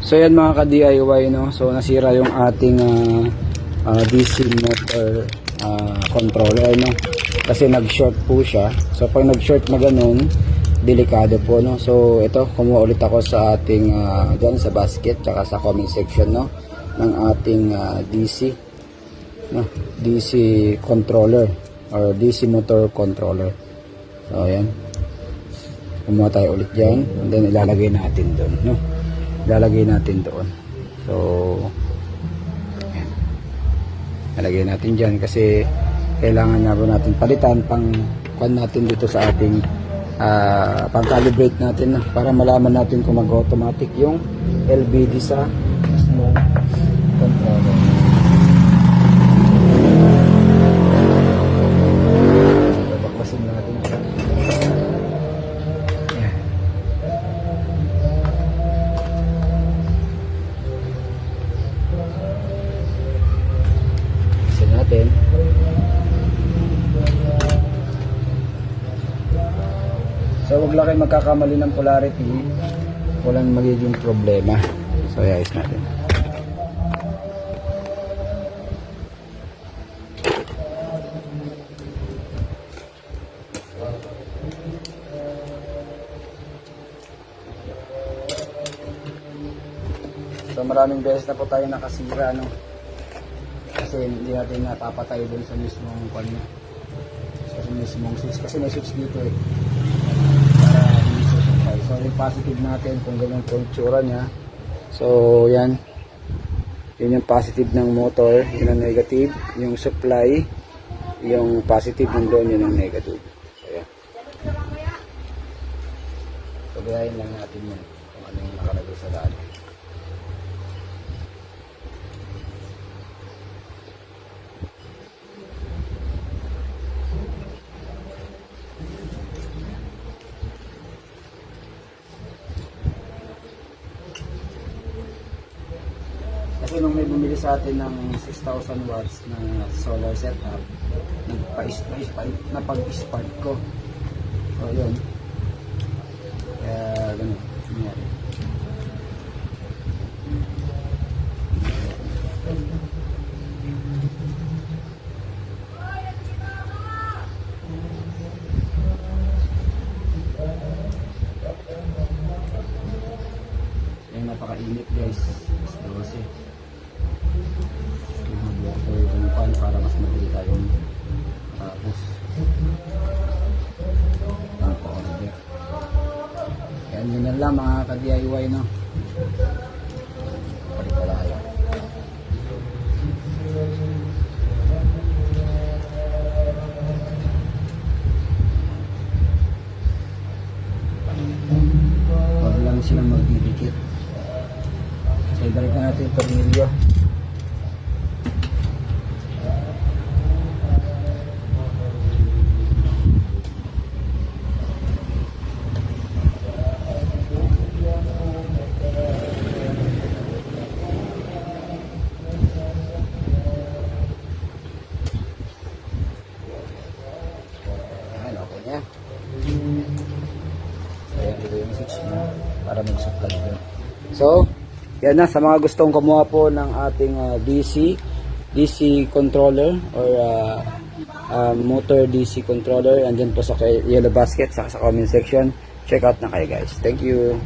So yan mga ka-DIY, no? So nasira yung ating DC motor controller, no? Kasi nag-short po siya. So pag nag-short na ganun, delikado po, no? So ito, kumuha ulit ako sa ating dyan sa basket tsaka sa comment section, no? Ng ating DC, no? DC controller or DC motor controller. So ayan, kumuha tayo ulit dyan and then ilalagay natin doon, no? Ilalagay natin doon. So ayan, ilalagay natin dyan kasi kailangan nga po natin palitan pang kuan natin dito sa ating pang calibrate natin, no? Para malaman natin kung mag-automatic yung LBD sa mismong controller. Babaklasin natin siya. Ayan. Baklasin natin. So wag lang kayo magkakamali ng polarity, walang magiging problema. So ayos natin. So maraming beses na po tayo nakasira, no? Kasi hindi natin napapatay dun sa mismong kanya. Sa mismong switch. Kasi may switch dito eh. Para hindi susupay. So yung positive natin kung ganyan po yung tsura niya. So yan. Yun yung positive ng motor. Yun ang negative. Yung supply. Yung positive ng doon. Yun ang negative. So yan. So gayahin lang natin yun. Kung ano yung nakalagay sa daan. Kasi nung may bumili sa atin ng 6,000 watts na solar setup, napag-spark ko. So yun. Kaya ganun. Nangyari. Yung napakainit guys. 12. Para mas madali tayong tapos ang pa-order. Kaya yun lang mga ka-DIY, no? Palit na tayo. Huwag lang silang magdidikit. So ibalik na natin yung tornilyo. Ayan. So, ayan dito yung switch niya para mag-supply doon. So, yan na sa mga gustong kumuha po ng ating DC controller or motor DC controller, andyan po sa yellow basket sa comment section. Check out na kayo guys. Thank you.